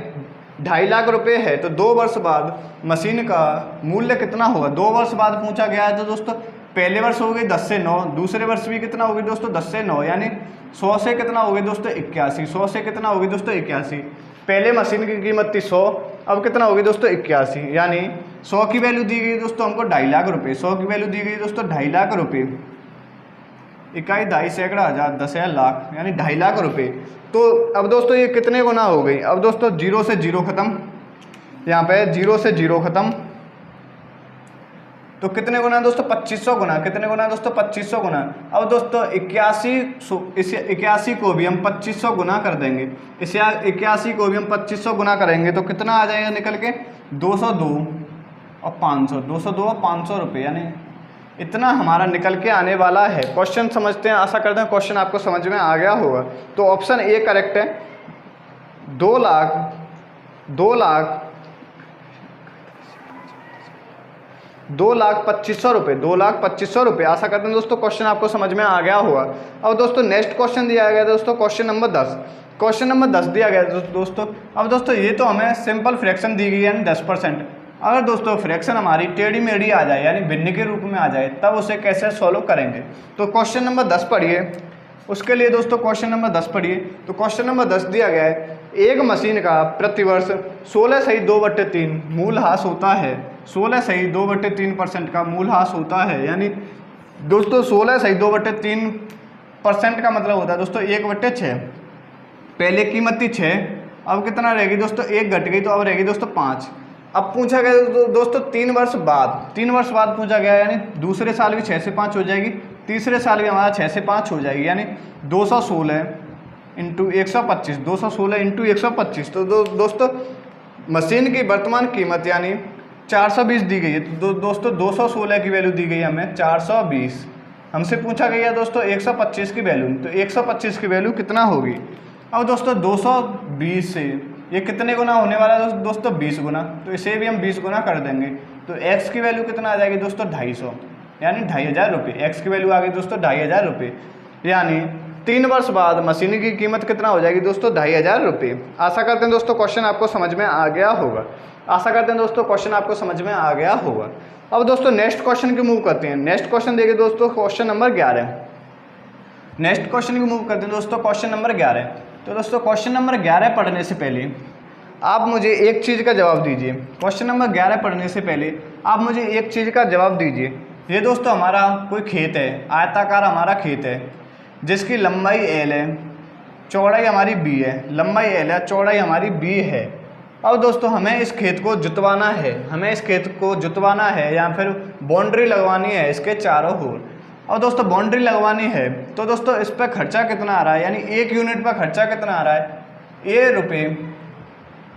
S1: 2.5 लाख रुपए है। तो 2 वर्ष बाद मशीन का मूल्य कितना होगा? 2 वर्ष बाद पूछा गया है, तो दोस्तों पहले वर्ष हो गई 10 से 9, दूसरे वर्ष भी कितना होगी दोस्तों? 10 से 9, यानी 100 से कितना हो गई दोस्तों? 81। 100 से कितना होगी दोस्तों? 81। पहले मशीन की कीमत थी 100, अब कितना होगी दोस्तों? 81, यानी 100 की वैल्यू दी गई दोस्तों हमको 2.5 लाख रुपये। 100 की वैल्यू दी गई दोस्तों 2.5 लाख रुपये। इकाई, दहाई, सैकड़ा, हज़ार, 10,000, लाख, यानी 2.5 लाख रुपये। तो अब दोस्तों ये कितने गुना हो गई? अब दोस्तों 0 से 0 खत्म, यहाँ पे 0 से 0 खत्म, तो कितने गुना दोस्तों? 2500 गुना। कितने गुना दोस्तों? 2500 गुना। अब दोस्तों 81 को भी हम 2500 गुना कर देंगे। इस 81 को भी हम 2500 गुना करेंगे तो कितना आ जाएगा निकल के? 202 और 500, 202 और 500 रुपये, यानी इतना हमारा निकल के आने वाला है। क्वेश्चन समझते हैं, आशा करते हैं क्वेश्चन आपको समझ में आ गया होगा। तो ऑप्शन ए करेक्ट है। 2,25,000 रुपये, 2,25,000 रुपये। आशा करते हैं दोस्तों क्वेश्चन आपको समझ में आ गया होगा। अब दोस्तों नेक्स्ट क्वेश्चन दिया गया दोस्तों, क्वेश्चन नंबर 10। क्वेश्चन नंबर 10 दिया गया दोस्तों। अब दोस्तों ये तो हमें सिंपल फ्रैक्शन दी गई, यानी 10%। अगर दोस्तों फ्रैक्शन हमारी टेढ़ी मेढ़ी आ जाए, यानी भिन्न के रूप में आ जाए, तब उसे कैसे सॉल्व करेंगे? तो क्वेश्चन नंबर 10 पढ़िए। उसके लिए दोस्तों क्वेश्चन नंबर 10 पढ़िए। तो क्वेश्चन नंबर 10 दिया गया है, एक मशीन का प्रतिवर्ष 16/2/3 मूल ह्रास होता है। 16/2/3% का मूल ह्रास होता है, यानी दोस्तों 16/2/3% का मतलब होता है दोस्तों 1/6। पहले कीमत थी 6, अब कितना रहेगी दोस्तों? 1 घट गई, तो अब रहेगी दोस्तों 5। अब पूछा गया दोस्तों 3 वर्ष बाद पूछा गया, यानी दूसरे साल भी 6 से 5 हो जाएगी, तीसरे साल भी हमारा 6 से 5 हो जाएगी, यानी 216 इंटू 125, 216 इंटू 125। तो दोस्तों मशीन की वर्तमान कीमत यानी 420 दी गई है। तो दोस्तों 216 की वैल्यू दी गई हमें 420। हमसे पूछा गया दोस्तों 125 की वैल्यू, तो 125 की वैल्यू कितना होगी? अब दोस्तों 220 से ये कितने गुना होने वाला है दोस्तों 20 गुना, तो इसे भी हम 20 गुना कर देंगे। तो x की वैल्यू कितना आ जाएगी दोस्तों 250, यानी 2500 रुपये। x की वैल्यू आ गई दोस्तों 2500 रुपये, यानी 3 वर्ष बाद मशीन की कीमत कितना हो जाएगी दोस्तों 2500 रुपये। आशा करते हैं दोस्तों क्वेश्चन आपको समझ में आ गया होगा। आशा करते हैं दोस्तों क्वेश्चन आपको समझ में आ गया होगा। अब दोस्तों नेक्स्ट क्वेश्चन की मूव करते हैं। नेक्स्ट क्वेश्चन देखिए दोस्तों, क्वेश्चन नंबर 11। नेक्स्ट क्वेश्चन की मूव करते हैं दोस्तों, क्वेश्चन नंबर 11। तो दोस्तों क्वेश्चन नंबर 11 पढ़ने से पहले आप मुझे एक चीज़ का जवाब दीजिए। क्वेश्चन नंबर 11 पढ़ने से पहले आप मुझे एक चीज़ का जवाब दीजिए। ये दोस्तों हमारा कोई खेत है, आयताकार हमारा खेत है, जिसकी लंबाई L है, चौड़ाई हमारी B है। लंबाई L है, चौड़ाई हमारी B है। अब दोस्तों हमें इस खेत को जुतवाना है, हमें इस खेत को जुतवाना है या फिर बाउंड्री लगवानी है इसके चारों ओर। और दोस्तों बाउंड्री लगवानी है तो दोस्तों इस पर खर्चा कितना आ रहा है, यानी 1 यूनिट पर खर्चा कितना आ रहा है, A रुपये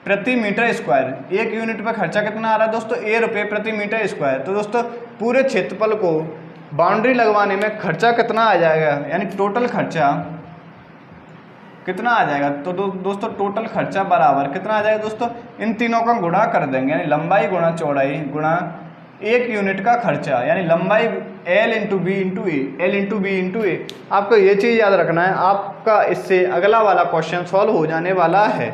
S1: प्रति मीटर स्क्वायर। 1 यूनिट पर खर्चा कितना आ रहा है दोस्तों, A रुपये प्रति मीटर स्क्वायर। तो दोस्तों पूरे क्षेत्रफल को बाउंड्री लगवाने में खर्चा कितना आ जाएगा, यानी टोटल खर्चा कितना आ जाएगा। तो दोस्तों टोटल खर्चा बराबर कितना आ जाएगा दोस्तों, इन तीनों का गुणा कर देंगे, यानी लंबाई गुणा चौड़ाई गुणा 1 यूनिट का खर्चा, यानी लंबाई L इंटू बी इंटू ए, L इंटू बी इंटू ए। आपको ये चीज़ याद रखना है, आपका इससे अगला वाला क्वेश्चन सॉल्व हो जाने वाला है।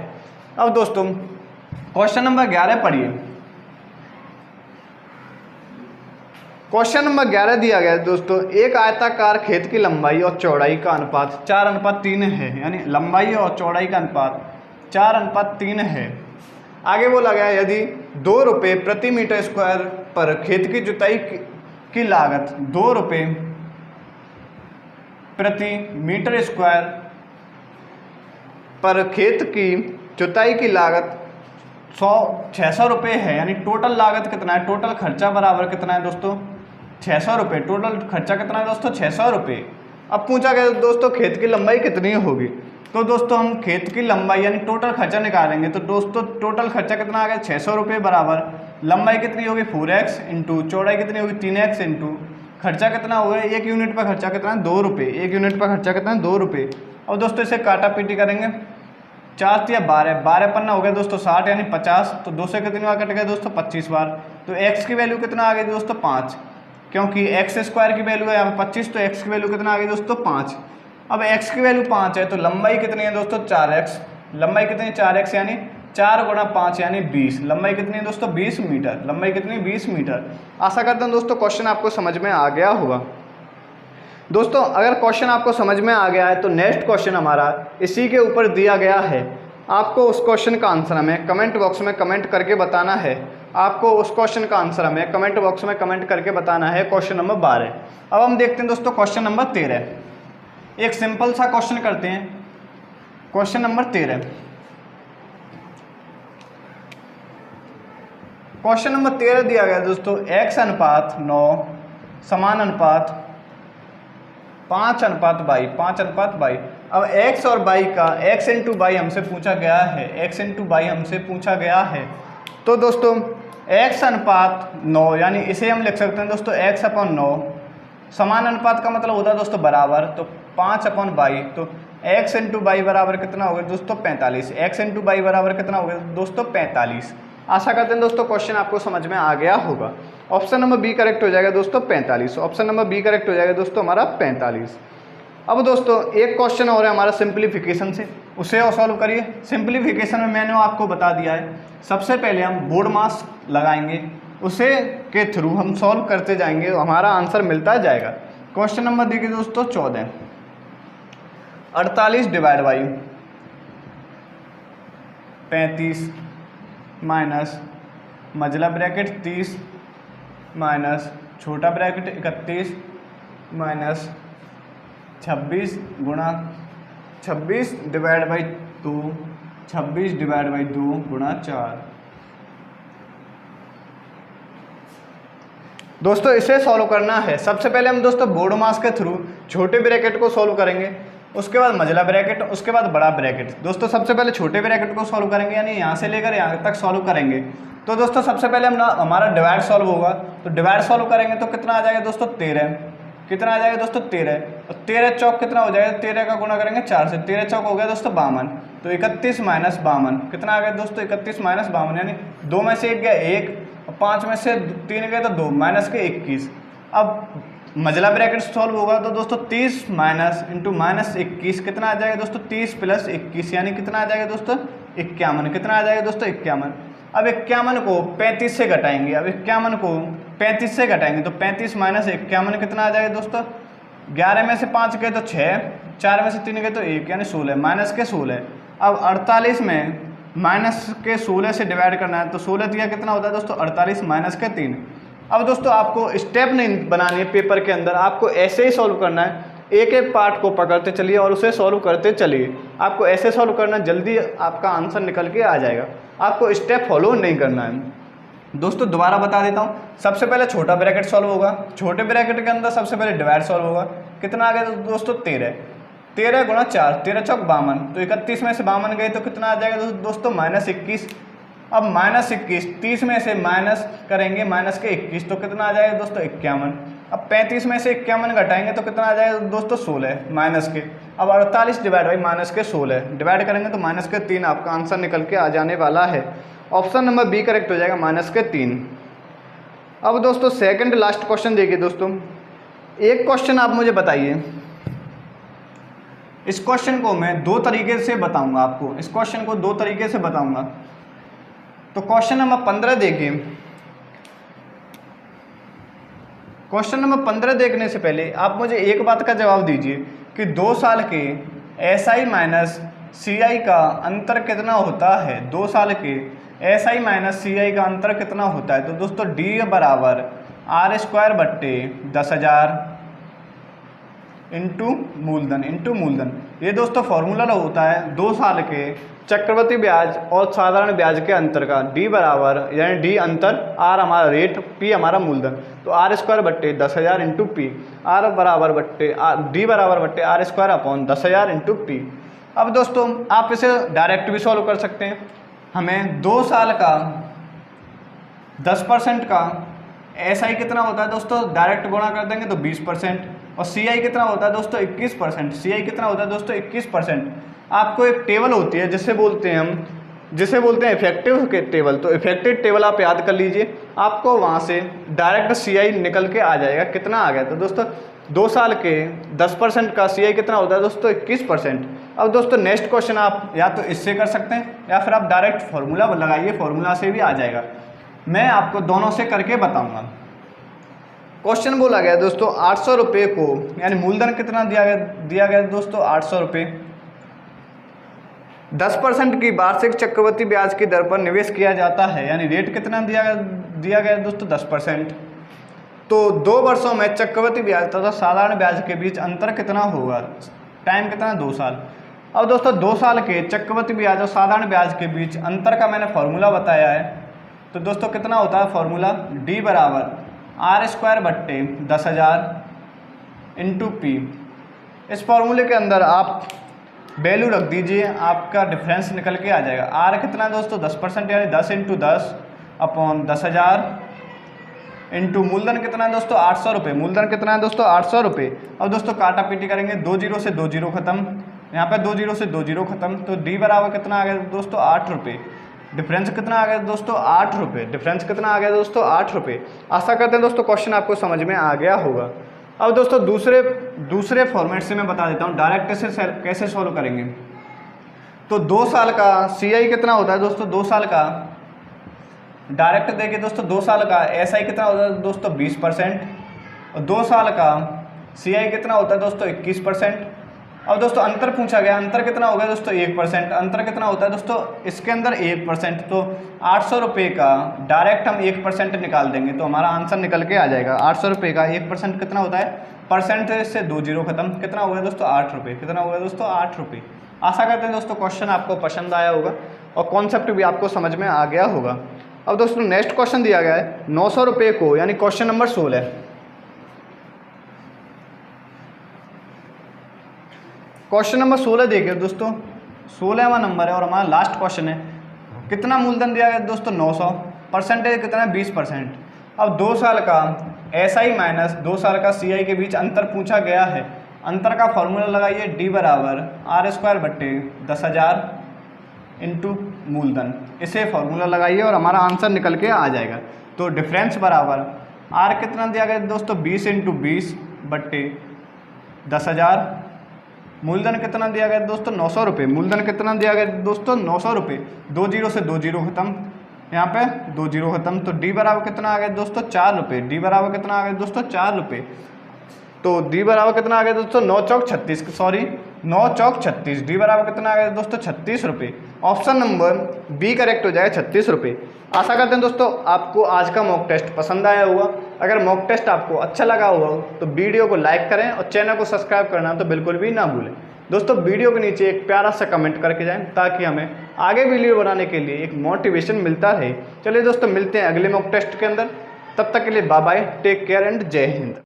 S1: अब दोस्तों क्वेश्चन नंबर 11 पढ़िए। क्वेश्चन नंबर 11 दिया गया है दोस्तों, एक आयताकार खेत की लंबाई और चौड़ाई का अनुपात 4:3 है, यानी लंबाई और चौड़ाई का अनुपात 4:3 है। आगे बोला गया यदि 2 रुपये प्रति मीटर स्क्वायर पर खेत की जुताई की लागत 2 रुपये प्रति मीटर स्क्वायर पर खेत की जुताई की लागत 600 रुपये है, यानी टोटल लागत कितना है, टोटल खर्चा बराबर कितना है दोस्तों 600 रुपये। टोटल खर्चा कितना है दोस्तों 600 रुपये। अब पूछा गया दोस्तों खेत की लंबाई कितनी होगी। तो दोस्तों हम खेत की लंबाई यानी टोटल खर्चा निकालेंगे। तो दोस्तों टोटल खर्चा कितना आ गया 600 रुपये बराबर लंबाई कितनी होगी 4x इंटू चौड़ाई कितनी होगी 3x इंटू खर्चा कितना होगा 1 यूनिट पर खर्चा कितना है 2 रुपये। 1 यूनिट पर खर्चा कितना है 2 रुपये। और दोस्तों इसे काटा पीटी करेंगे, 4 या 12, 12 पन्ना हो गया दोस्तों 60 यानी 50। तो 2 से कितनी बार कट गया दोस्तों 25 बार। तो x की वैल्यू कितना आ गई दोस्तों 5, क्योंकि x स्क्वायर की वैल्यू है यहाँ पर 25, तो x की वैल्यू कितना आ गई दोस्तों 5। अब x की वैल्यू 5 है तो लंबाई कितनी है दोस्तों 4x। लंबाई कितनी 4x यानी 4 गुणा 5 यानी 20। लंबाई कितनी है दोस्तों 20 मीटर। लंबाई कितनी 20 मीटर। आशा करता हूँ दोस्तों क्वेश्चन आपको समझ में आ गया होगा। दोस्तों अगर क्वेश्चन आपको समझ में आ गया है तो नेक्स्ट क्वेश्चन हमारा इसी के ऊपर दिया गया है। आपको उस क्वेश्चन का आंसर हमें कमेंट बॉक्स में कमेंट करके बताना है। आपको उस क्वेश्चन का आंसर हमें कमेंट बॉक्स में कमेंट करके बताना है। Question number 12। अब हम देखते हैं दोस्तों क्वेश्चन नंबर 13। एक सिंपल सा क्वेश्चन करते हैं। Question number 13। क्वेश्चन नंबर 13 दिया गया दोस्तों x अनुपात 9 समान अनुपात 5:22 5:22। अब x और y का x इंटू वाई हमसे पूछा गया है, x इंटू वाई हमसे पूछा गया है। तो दोस्तों x अनुपात 9 यानी इसे हम लिख सकते हैं दोस्तों x/9। समान अनुपात का मतलब होता है दोस्तों बराबर, तो 5/22। तो x इंटू वाई बराबर कितना होगा दोस्तों 45। x इंटू वाई बराबर कितना होगा दोस्तों 45। आशा करते हैं दोस्तों क्वेश्चन आपको समझ में आ गया होगा। ऑप्शन नंबर बी करेक्ट हो जाएगा दोस्तों 45। ऑप्शन नंबर बी करेक्ट हो जाएगा दोस्तों हमारा 45। अब दोस्तों एक क्वेश्चन और है हमारा सिंप्लीफिकेशन से, उसे और सॉल्व करिए। सिंप्लीफिकेशन में मैंने आपको बता दिया है, सबसे पहले हम बोर्ड मास लगाएंगे, उसे के थ्रू हम सॉल्व करते जाएंगे, हमारा आंसर मिलता जाएगा। क्वेश्चन नंबर देखिए दोस्तों 14। 48 डिवाइड बाई 35 माइनस मजला ब्रैकेट 30 माइनस छोटा ब्रैकेट 31 माइनस 26 गुणा 26 डिवाइड बाई 2 26 डिवाइड बाई 2 गुणा 4। दोस्तों इसे सॉल्व करना है। सबसे पहले हम दोस्तों बोर्ड मास के थ्रू छोटे ब्रैकेट को सॉल्व करेंगे, उसके बाद मझला ब्रैकेट, उसके बाद बड़ा ब्रैकेट। दोस्तों सबसे पहले छोटे ब्रैकेट को सॉल्व करेंगे, यानी यहाँ से लेकर यहाँ तक सॉल्व करेंगे। तो दोस्तों सबसे पहले हमारा डिवाइड सॉल्व होगा, तो डिवाइड सॉल्व करेंगे तो कितना आ जाएगा दोस्तों 13 कितना आ जाएगा दोस्तों 13, और 13 चौक कितना हो जाएगा, 13 का गुणा करेंगे 4 से, 13 चौक हो गया दोस्तों 52, तो 31 माइनस 52 कितना आ गया दोस्तों 31 माइनस 52, यानी 2 में से 1 गया 1 और 5 में से 3 गए तो 2 माइनस के 21। अब मजला ब्रैकेट सॉल्व होगा तो दोस्तों 30 माइनस इंटू माइनस 21 कितना आ जाएगा दोस्तों 30 प्लस 21 यानी कितना आ जाएगा दोस्तों 51, कितना आ जाएगा दोस्तों 51। अब 51 को 35 से घटाएंगे, अब 51 को 35 से घटाएंगे तो 35 माइनस 51 कितना आ जाएगा दोस्तों 11 में से 5 गए तो 6, 4 में से 3 गए तो 1 यानी 16 माइनस के 16। अब 48 में माइनस के 16 से डिवाइड करना है तो 16 दिया कितना होता है दोस्तों 48 माइनस के 3। अब दोस्तों आपको स्टेप नहीं बनानी है पेपर के अंदर, आपको ऐसे ही सॉल्व करना है, एक एक पार्ट को पकड़ते चलिए और उसे सॉल्व करते चलिए। आपको ऐसे सॉल्व करना, जल्दी आपका आंसर निकल के आ जाएगा, आपको स्टेप फॉलो नहीं करना है। दोस्तों दोबारा बता देता हूँ, सबसे पहले छोटा ब्रैकेट सॉल्व होगा, छोटे ब्रैकेट के अंदर सबसे पहले डिवाइड सॉल्व होगा, कितना आ गया दोस्तों 13, 13 गुणा 4, 13 चौक 52, तो 31 में से 52 गए तो कितना आ जाएगा दोस्तों माइनस 21। अब माइनस 21, 30 में से माइनस करेंगे माइनस के 21 तो कितना आ जाएगा दोस्तों 51। अब 35 में से 51 घटाएंगे तो कितना आ जाएगा दोस्तों 16 माइनस के। अब 48 डिवाइड बाई माइनस के 16 डिवाइड करेंगे तो माइनस के 3 आपका आंसर निकल के आ जाने वाला है। ऑप्शन नंबर बी करेक्ट हो जाएगा, माइनस के 3। अब दोस्तों सेकंड लास्ट क्वेश्चन देखिए दोस्तों, एक क्वेश्चन आप मुझे बताइए, इस क्वेश्चन को मैं 2 तरीके से बताऊंगा आपको, इस क्वेश्चन को 2 तरीके से बताऊंगा। तो क्वेश्चन नंबर 15 देखिए, क्वेश्चन नंबर 15 देखने से पहले आप मुझे एक बात का जवाब दीजिए कि 2 साल के SI माइनस CI का अंतर कितना होता है, 2 साल के SI माइनस CI का अंतर कितना होता है। तो दोस्तों D बराबर R² बट्टे 10,000 इंटू मूलधन, ये दोस्तों फॉर्मूला होता है 2 साल के चक्रवृद्धि ब्याज और साधारण ब्याज के अंतर का। D बराबर यानी D अंतर, R हमारा रेट, P हमारा मूलधन, तो R² बट्टे 10,000 इंटू पी, R बराबर बट्टे D बराबर बट्टे R² अपॉन 10,000 इंटू पी। अब दोस्तों आप इसे डायरेक्ट भी सॉल्व कर सकते हैं, हमें 2 साल का 10% का SI कितना होता है दोस्तों, डायरेक्ट गुणा कर देंगे तो 20%, और CI कितना होता है दोस्तों 21%, CI कितना होता है दोस्तों 21%। आपको एक टेबल होती है जिसे बोलते हैं इफेक्टिव के टेबल, तो इफेक्टिव टेबल आप याद कर लीजिए, आपको वहाँ से डायरेक्ट CI निकल के आ जाएगा, कितना आ गया। तो दोस्तों 2 साल के 10% का CI कितना होता है दोस्तों 21%। अब दोस्तों नेक्स्ट क्वेश्चन आप या तो इससे कर सकते हैं या फिर आप डायरेक्ट फॉर्मूला लगाइए, फॉर्मूला से भी आ जाएगा, मैं आपको दोनों से करके बताऊंगा। क्वेश्चन बोला गया दोस्तों 800 रुपये को, यानी मूलधन कितना दिया गया दोस्तों 800 रुपये, 10% की वार्षिक चक्रवृद्धि ब्याज की दर पर निवेश किया जाता है, यानी रेट कितना दिया गया दोस्तों 10%। तो 2 वर्षों में चक्रवृद्धि ब्याज तथा साधारण ब्याज के बीच अंतर कितना होगा, टाइम कितना 2 साल। अब दोस्तों 2 साल के चक्रवृद्धि ब्याज और साधारण ब्याज के बीच अंतर का मैंने फॉर्मूला बताया है, तो दोस्तों कितना होता है फॉर्मूला, D बराबर R² बट्टे 10,000 इंटू पी। इस फॉर्मूले के अंदर आप वैल्यू रख दीजिए, आपका डिफरेंस निकल के आ जाएगा। R कितना दोस्तों 10%, यानी 10 इंटू 10 अपॉन 10,000 इंटू मूलधन कितना है दोस्तों 800 रुपये, मूलधन कितना है दोस्तों 800 रुपये। अब दोस्तों काटा पीटी करेंगे, 2 जीरो से 2 जीरो खत्म, यहाँ पे 2 जीरो से 2 जीरो खत्म, तो D बराबर कितना आ गया दोस्तों 8 रुपये। डिफरेंस कितना आ गया दोस्तों 8 रुपये, डिफरेंस कितना आ गया दोस्तों 8 रुपये। आशा करते हैं दोस्तों क्वेश्चन आपको समझ में आ गया होगा। अब दोस्तों दूसरे फॉर्मेट से मैं बता देता हूँ डायरेक्ट से कैसे सॉल्व करेंगे। तो 2 साल का CI कितना होता है दोस्तों, 2 साल का डायरेक्ट देखिए दोस्तों, 2 साल का SI कितना होता है दोस्तों 20%, और 2 साल का CI कितना होता है दोस्तों 21%। अब दोस्तों अंतर पूछा गया, अंतर कितना होगा दोस्तों 1%, अंतर कितना होता है दोस्तों इसके अंदर 1%, तो 800 रुपये का डायरेक्ट हम 1% निकाल देंगे तो हमारा आंसर निकल के आ जाएगा। 800 रुपये का 1% कितना होता है, परसेंटेज से 2 जीरो खत्म, कितना होगा दोस्तों 8 रुपये, कितना होगा दोस्तों 8 रुपये। आशा करते हैं दोस्तों क्वेश्चन आपको पसंद आया होगा और कॉन्सेप्ट भी आपको समझ में आ गया होगा। अब दोस्तों नेक्स्ट क्वेश्चन दिया गया है 900 रुपये को, यानी क्वेश्चन नंबर 16। क्वेश्चन नंबर 16 देखिए दोस्तों, 16वां नंबर है और हमारा लास्ट क्वेश्चन है। कितना मूलधन दिया गया दोस्तों 900, परसेंटेज कितना है 20%। अब 2 साल का SI माइनस 2 साल का CI के बीच अंतर पूछा गया है। अंतर का फॉर्मूला लगाइए, D बराबर R² बट्टे 10,000 इंटू मूलधन। इसे फॉर्मूला लगाइए और हमारा आंसर निकल के आ जाएगा। तो डिफरेंस बराबर R कितना दिया गया दोस्तों, 20 इंटू 20 बट्टे 10,000। मूलधन कितना दिया गया दोस्तों, 900 रुपये। मूलधन कितना दिया गया दोस्तों, 900 रुपये। 2 जीरो से 2 जीरो खत्म, यहाँ पे 2 जीरो खत्म। तो D बराबर कितना आ गया दोस्तों, 4 रुपये। D बराबर कितना आ गया दोस्तों, 4 रुपये। तो D बराबर कितना आ गया दोस्तों, 9 चौक 36, सॉरी 9 चौक 36। D बराबर कितना आ गया दोस्तों, 36 रुपये। ऑप्शन नंबर बी करेक्ट हो जाएगा, 36 रुपये। आशा करते हैं दोस्तों आपको आज का मॉक टेस्ट पसंद आया होगा। अगर मॉक टेस्ट आपको अच्छा लगा हुआ हो तो वीडियो को लाइक करें और चैनल को सब्सक्राइब करना तो बिल्कुल भी ना भूलें। दोस्तों वीडियो के नीचे एक प्यारा सा कमेंट करके जाएं ताकि हमें आगे वीडियो बनाने के लिए एक मोटिवेशन मिलता रहे। चलिए दोस्तों मिलते हैं अगले मॉक टेस्ट के अंदर, तब तक के लिए bye bye, take care and जय हिंद।